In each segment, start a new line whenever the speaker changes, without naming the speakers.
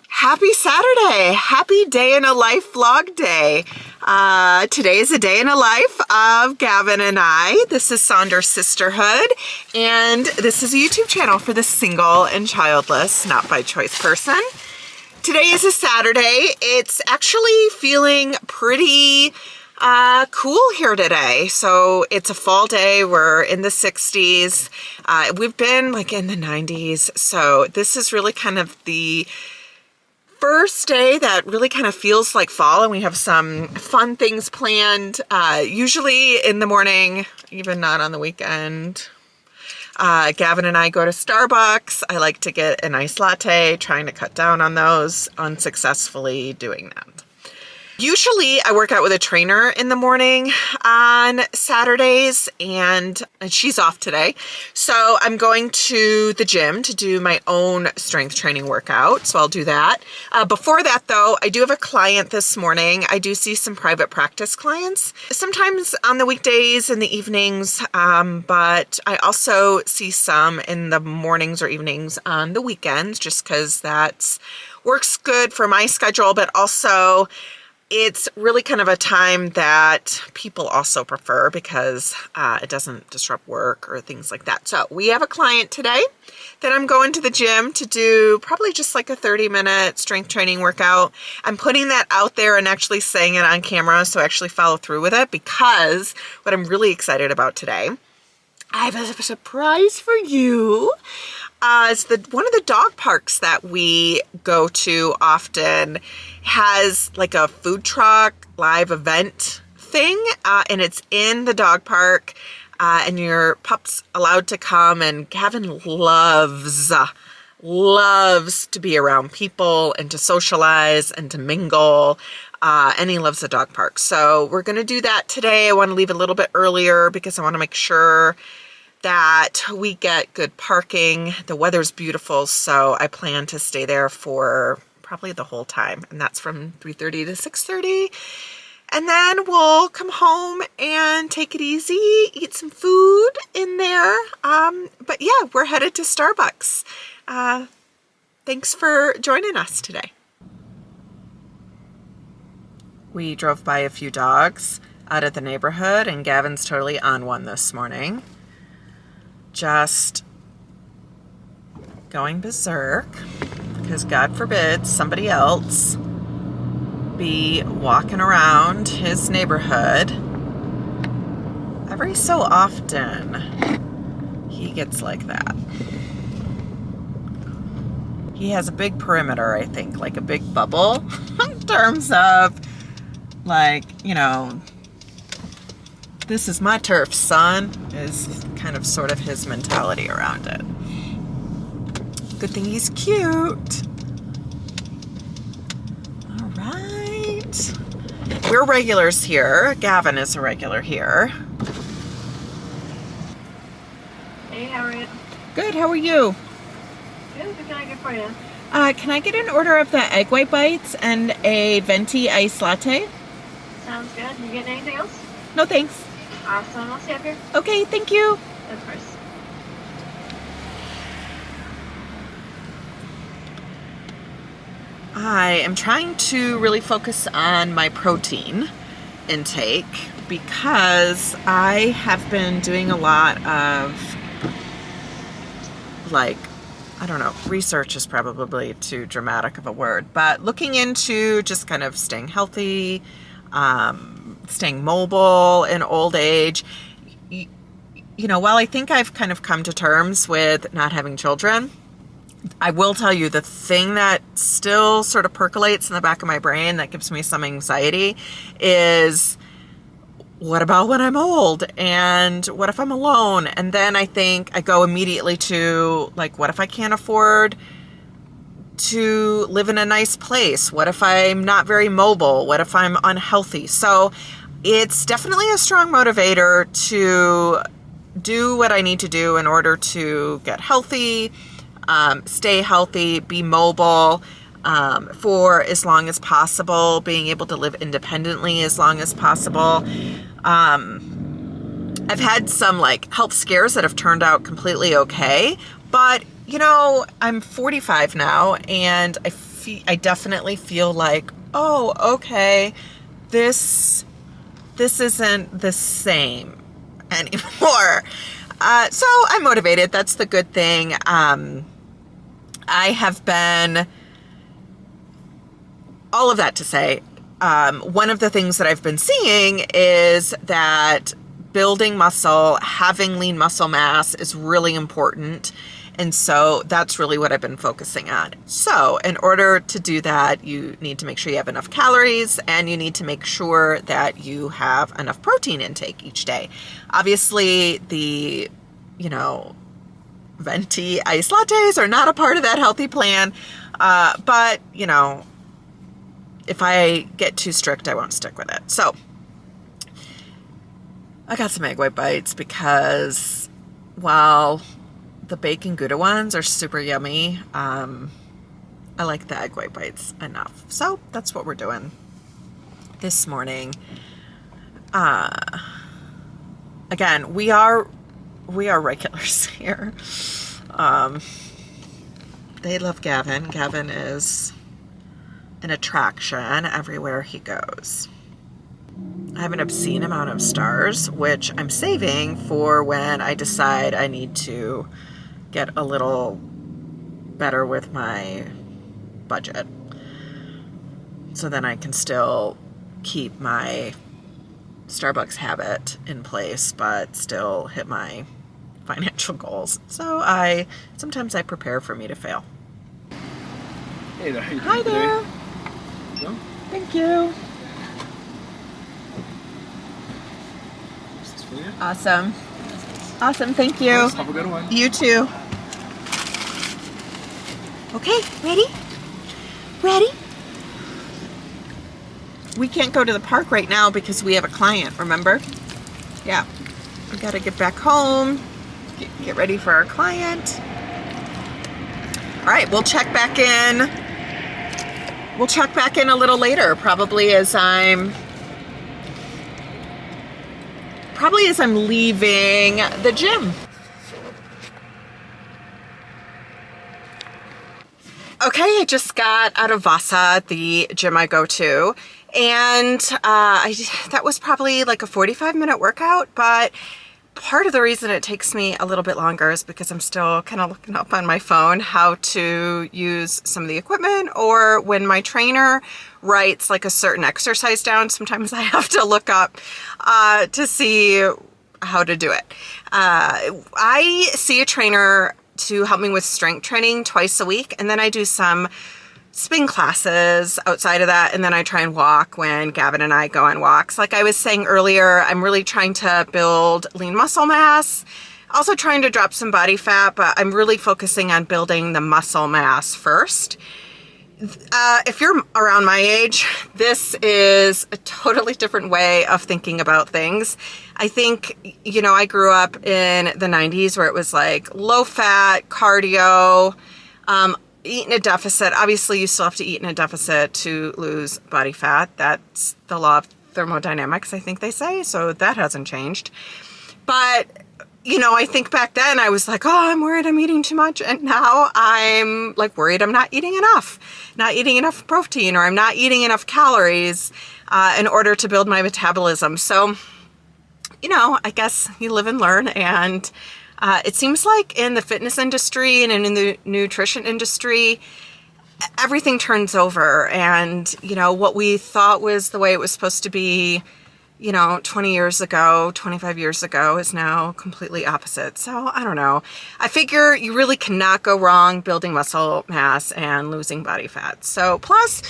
Happy Saturday. Happy day in a life vlog day. Today is a day in a life of Gavin and I. This is Saunders Sisterhood, and this is a YouTube channel for the single and childless, not by choice person. Today is a Saturday. It's actually feeling pretty cool here today. So it's a fall day. We're in the 60s. We've been like in the 90s. So this is really kind of the first day that really kind of feels like fall, and we have some fun things planned. Usually in the morning, even not on the weekend. Gavin and I go to Starbucks. I like to get an iced latte, trying to cut down on those, unsuccessfully doing that. Usually I work out with a trainer in the morning on Saturdays, and she's off today. So I'm going to the gym to do my own strength training workout. So I'll do that. Before that though, I do have a client this morning. I do see some private practice clients, sometimes on the weekdays and the evenings, but I also see some in the mornings or evenings on the weekends, just because that works good for my schedule, but also it's really kind of a time that people also prefer because it doesn't disrupt work or things like that. So we have a client today that I'm going to the gym to do probably just like a 30-minute strength training workout. I'm putting that out there and actually saying it on camera, so actually follow through with it, because what I'm really excited about today, I have a surprise for you. It's one of the dog parks that we go to often has like a food truck live event thing, and it's in the dog park, and your pup's allowed to come, and Gavin loves to be around people and to socialize and to mingle, and he loves the dog park. So we're going to do that today. I want to leave a little bit earlier because I want to make sure that we get good parking. The weather's beautiful, so I plan to stay there for probably the whole time, and that's from 3:30 to 6:30, and then we'll come home and take it easy, eat some food in there, but yeah, we're headed to Starbucks. Thanks for joining us today. We drove by a few dogs out of the neighborhood, and Gavin's totally on one this morning, just going berserk, because God forbid somebody else be walking around his neighborhood. Every so often he gets like that. He has a big perimeter, I think, like a big bubble in terms of like, you know, this is my turf, son, is kind of sort of his mentality around it. Good thing he's cute. All right. We're regulars here. Gavin is a regular here.
Hey, how are you?
Good, how are you?
Good, what can I get for you?
Can I get an order of the egg white bites and a venti iced latte?
Sounds good. You getting anything else?
No, thanks.
Awesome. I'll see you up here.
Okay, thank you.
Of course.
I am trying to really focus on my protein intake because I have been doing a lot of, like, I don't know, research is probably too dramatic of a word, but looking into just kind of staying healthy, staying mobile in old age. You know, while I think I've kind of come to terms with not having children, I will tell you the thing that still sort of percolates in the back of my brain that gives me some anxiety is, what about when I'm old? And what if I'm alone? And then I think I go immediately to, like, what if I can't afford to live in a nice place? What if I'm not very mobile? What if I'm unhealthy? So it's definitely a strong motivator to do what I need to do in order to get healthy, stay healthy, be mobile for as long as possible, being able to live independently as long as possible. I've had some like health scares that have turned out completely okay, but you know, I'm 45 now, and I definitely feel like, oh, okay, this isn't the same anymore. So I'm motivated. That's the good thing. I have been, all of that to say, one of the things that I've been seeing is that building muscle, having lean muscle mass is really important. And so that's really what I've been focusing on. So in order to do that, you need to make sure you have enough calories, and you need to make sure that you have enough protein intake each day. Obviously, the, venti iced lattes are not a part of that healthy plan. But, if I get too strict, I won't stick with it. So I got some egg white bites because while the bacon Gouda ones are super yummy, I like the egg white bites enough. So that's what we're doing this morning. Again, we are regulars here. They love Gavin. Gavin is an attraction everywhere he goes. I have an obscene amount of stars, which I'm saving for when I decide I need to get a little better with my budget. So then I can still keep my Starbucks habit in place, but still hit my financial goals. So sometimes I prepare for me to fail.
Hey there.
Hi there.
Go.
Thank you.
This is for you.
Awesome. Awesome. Thank you.
Have a good one.
You too. Okay, ready? Ready? We can't go to the park right now because we have a client, remember? Yeah. We got to get back home, get ready for our client. All right, we'll check back in. We'll check back in a little later, probably as I'm leaving the gym. Okay, I just got out of Vasa, the gym I go to, and that was probably like a 45-minute workout, but part of the reason it takes me a little bit longer is because I'm still kind of looking up on my phone how to use some of the equipment, or when my trainer writes like a certain exercise down, sometimes I have to look up to see how to do it. I see a trainer to help me with strength training twice a week, and then I do some spin classes outside of that, and then I try and walk when Gavin and I go on walks. Like I was saying earlier, I'm really trying to build lean muscle mass, also trying to drop some body fat, but I'm really focusing on building the muscle mass first. If you're around my age, this is a totally different way of thinking about things. I think, I grew up in the 90s where it was like low fat, cardio, eat in a deficit. Obviously, you still have to eat in a deficit to lose body fat. That's the law of thermodynamics, I think they say. So that hasn't changed. But, I think back then I was like, oh, I'm worried I'm eating too much. And now I'm like worried I'm not eating enough protein, or I'm not eating enough calories in order to build my metabolism. So, I guess you live and learn. And it seems like in the fitness industry and in the nutrition industry, everything turns over. And, what we thought was the way it was supposed to be, 20 years ago, 25 years ago is now completely opposite. So I don't know. I figure you really cannot go wrong building muscle mass and losing body fat. So plus,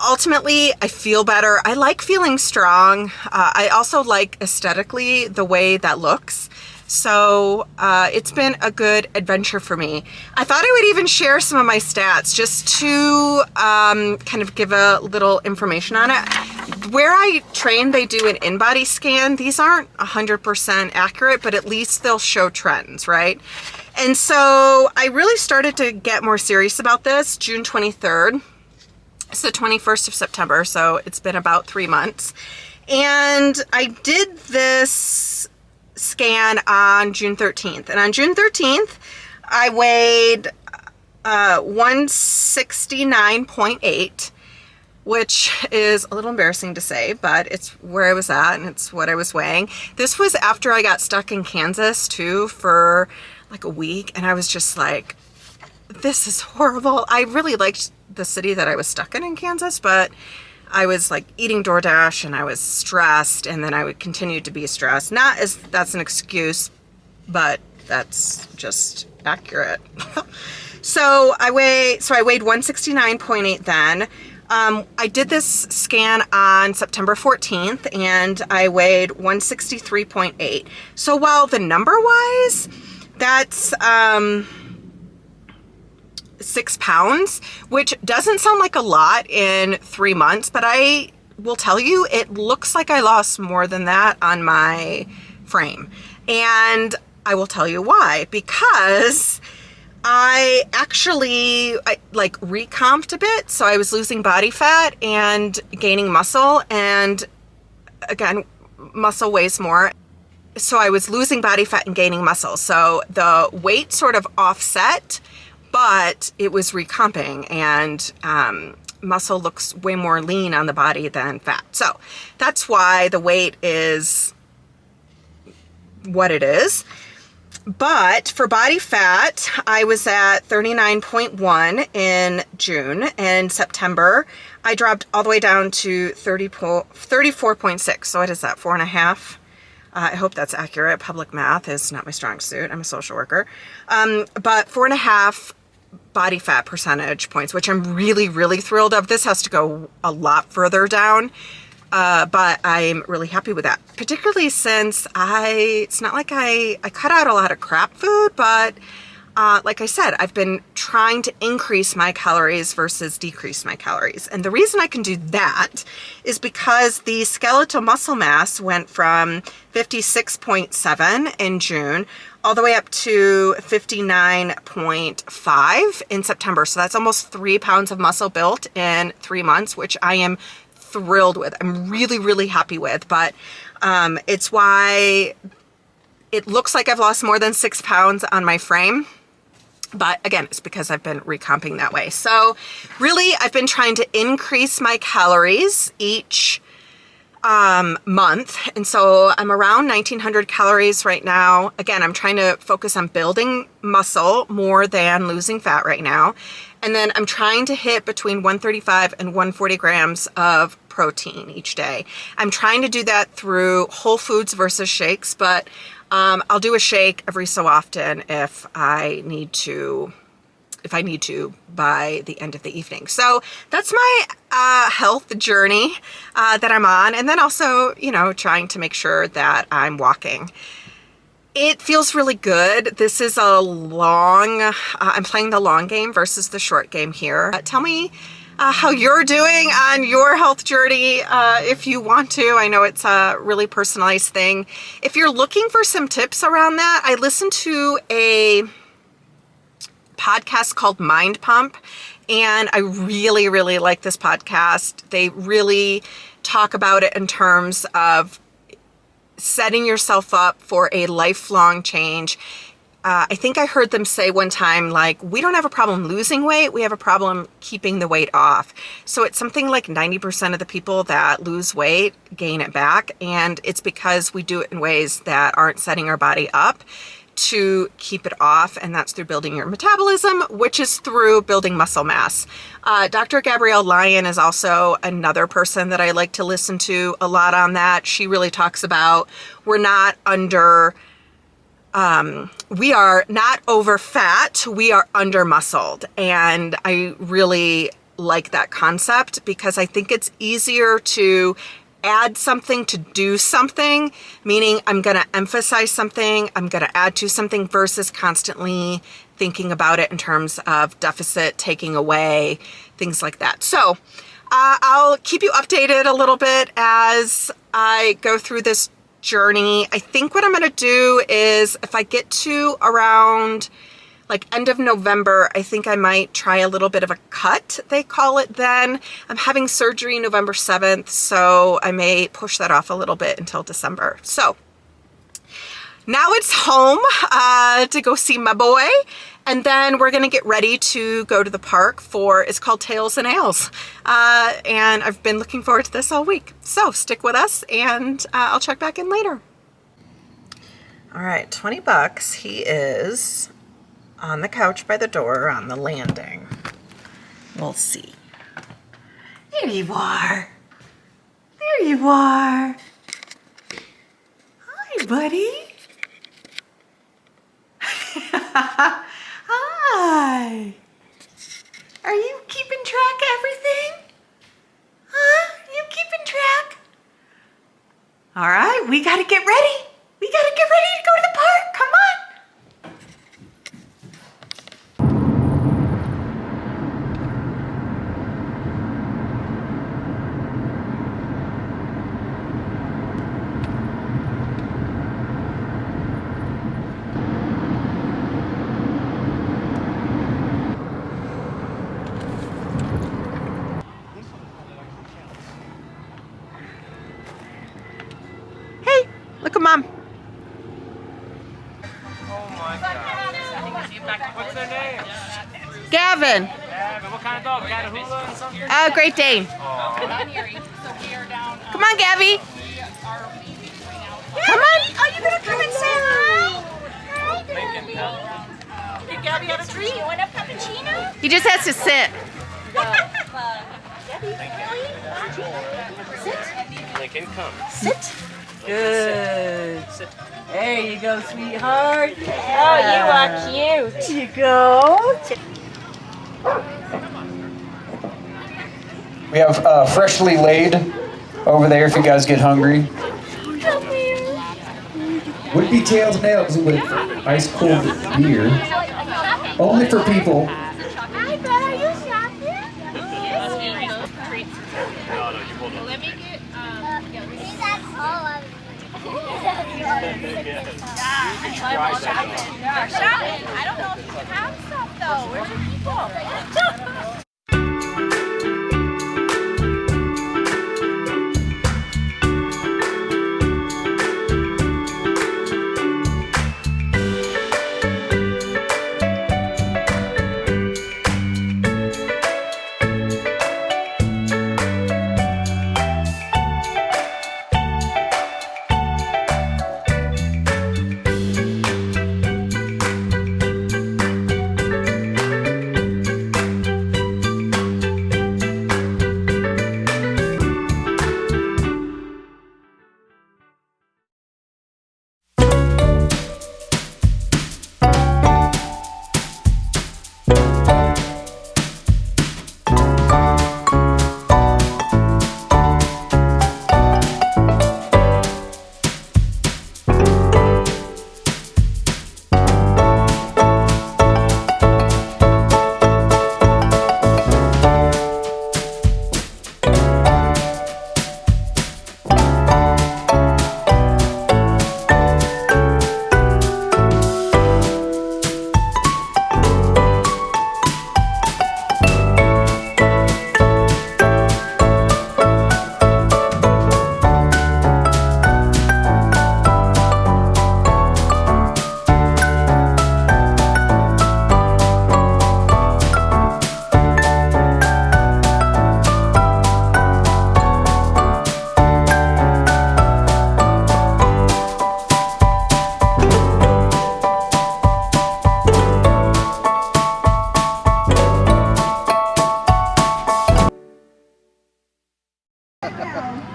ultimately, I feel better. I like feeling strong. I also like aesthetically the way that looks. So it's been a good adventure for me. I thought I would even share some of my stats just to kind of give a little information on it. Where I train, they do an in-body scan. These aren't 100% accurate, but at least they'll show trends, right? And so I really started to get more serious about this June 23rd. It's the 21st of September, so it's been about 3 months. And I did this scan on June 13th. And on June 13th, I weighed 169.8, which is a little embarrassing to say, but it's where I was at and it's what I was weighing. This was after I got stuck in Kansas too for like a week, and I was just like, this is horrible. I really liked the city that I was stuck in Kansas, but I was like eating DoorDash and I was stressed, and then I would continue to be stressed. Not as that's an excuse, but that's just accurate. So I weighed 169.8 then. I did this scan on September 14th and I weighed 163.8. So while the number wise, that's 6 pounds, which doesn't sound like a lot in 3 months, but I will tell you, it looks like I lost more than that on my frame. And I will tell you why, because I actually like recomped a bit. So I was losing body fat and gaining muscle. And again, muscle weighs more. So I was losing body fat and gaining muscle. So the weight sort of offset, but it was recomping, and muscle looks way more lean on the body than fat. So that's why the weight is what it is. But for body fat, I was at 39.1 in June, and September I dropped all the way down to 34.6. So what is that, 4.5? I hope that's accurate. Public math is not my strong suit. I'm a social worker. But 4.5 body fat percentage points, which I'm really, really thrilled of. This has to go a lot further down. But I'm really happy with that, particularly since it's not like I cut out a lot of crap food, but like I said, I've been trying to increase my calories versus decrease my calories. And the reason I can do that is because the skeletal muscle mass went from 56.7 in June all the way up to 59.5 in September. So that's almost 3 pounds of muscle built in 3 months, which I am thrilled with. I'm really, really happy with, but it's why it looks like I've lost more than 6 pounds on my frame. But again, it's because I've been recomping that way. So really, I've been trying to increase my calories each month. And so I'm around 1900 calories right now. Again, I'm trying to focus on building muscle more than losing fat right now. And then I'm trying to hit between 135 and 140 grams of protein each day. I'm trying to do that through whole foods versus shakes, but I'll do a shake every so often if I need to by the end of the evening. So that's my health journey that I'm on. And then also, trying to make sure that I'm walking. It feels really good. This is a I'm playing the long game versus the short game here. Tell me how you're doing on your health journey if you want to. I know it's a really personalized thing. If you're looking for some tips around that, I listened to a podcast called Mind Pump, and I really, really like this podcast. They really talk about it in terms of setting yourself up for a lifelong change. I think I heard them say one time, like, we don't have a problem losing weight, we have a problem keeping the weight off. So it's something like 90% of the people that lose weight gain it back, and it's because we do it in ways that aren't setting our body up to keep it off, and that's through building your metabolism, which is through building muscle mass. Dr. Gabrielle Lyon is also another person that I like to listen to a lot on that. She really talks about we are not over fat, we are under muscled. And I really like that concept because I think it's easier to add something to do something, meaning I'm going to emphasize something, I'm going to add to something versus constantly thinking about it in terms of deficit, taking away, things like that. So I'll keep you updated a little bit as I go through this journey. I think what I'm going to do is if I get to around like end of November, I think I might try a little bit of a cut, they call it then. I'm having surgery November 7th, so I may push that off a little bit until December. So now it's home to go see my boy, And then we're gonna get ready to go to the park for, it's called Tails and Ales. And I've been looking forward to this all week. So stick with us and I'll check back in later. All right, 20 bucks. He is on the couch by the door on the landing. We'll see. There you are. There you are. Hi, buddy. Hi. Are you keeping track of everything? Huh? You keeping track? All right, we gotta get ready. We gotta get ready to go to the park. Come on. Hey, look at Mom.
What's their name?
Gavin.
Gavin. What kind of dog? Catahoula or something?
Great Dane. Come on, Gabby. Come on.
Oh, you gonna come and say hi? Hi, Did Gabby have a treat? You want a cappuccino?
He just has to sit.
Lincoln, come.
Sit.
Good. There you go, sweetheart.
Oh, you are cute.
Here you go.
We have freshly laid over there if you guys get hungry. Would be Tails and Ales with ice cold beer. Only for people.
Hi, bud. Are you shopping?
Let me get,
That's all of
shopping. I don't know if you can have stuff though. Where's your people?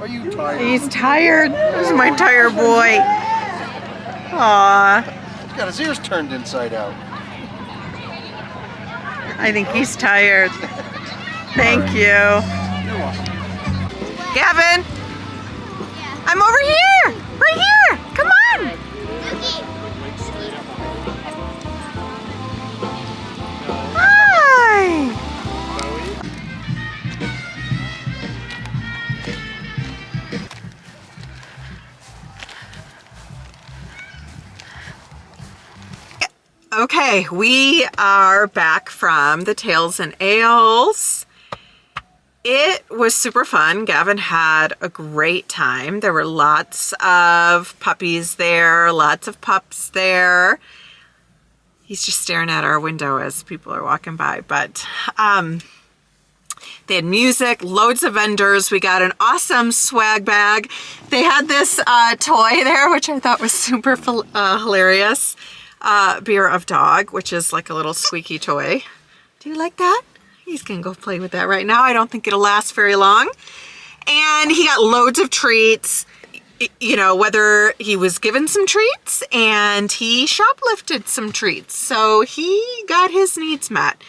Are you tired?
He's tired. This is my tired boy. Aw,
He's got his ears turned inside out.
I think he's tired. Thank you.
You're welcome.
Gavin, I'm over here. Right here. Come on. Hi. Okay, we are back from the Tails and Ales. It was super fun. Gavin had a great time. There were lots of puppies there, lots of pups there. He's just staring at our window as people are walking by. But they had music, loads of vendors. We got an awesome swag bag. They had this toy there, which I thought was super hilarious. Beer of Dog, which is like a little squeaky toy. Do you like that? He's gonna go play with that right now. I don't think it'll last very long. And he got loads of treats, you know, whether he was given some treats and he shoplifted some treats. So he got his needs met.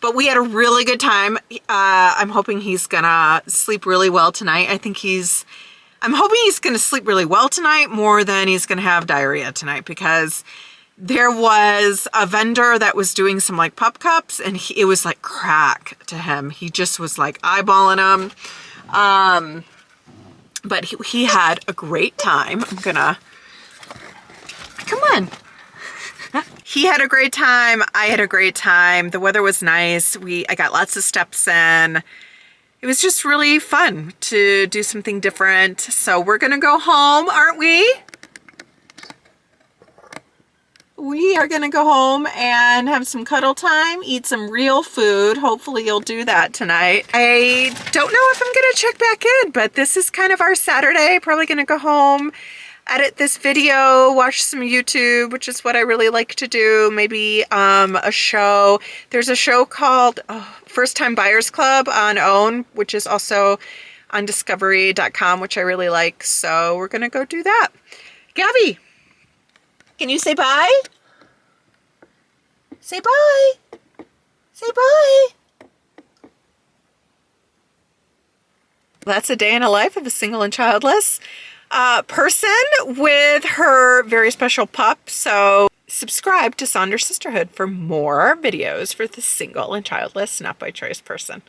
But we had a really good time. I'm hoping he's gonna sleep really well tonight. I'm hoping he's gonna sleep really well tonight more than he's gonna have diarrhea tonight, because there was a vendor that was doing some like pup cups, and it was like crack to him. He just was like eyeballing them. But he had a great time. Come on. He had a great time. I had a great time. The weather was nice. I got lots of steps in. It was just really fun to do something different. So we're gonna go home, aren't we? We are gonna go home and have some cuddle time, eat some real food. Hopefully you'll do that tonight. I don't know if I'm gonna check back in, but this is kind of our Saturday. Probably gonna go home, edit this video, watch some YouTube, which is what I really like to do. Maybe a show. There's a show called First Time Buyers Club on OWN, which is also on discovery.com, which I really like. So we're gonna go do that. Gabby, can you say bye? Say bye. Say bye. That's a day in a life of a single and childless person with her very special pup. So subscribe to Saunders Sisterhood for more videos for the single and childless, not by choice person.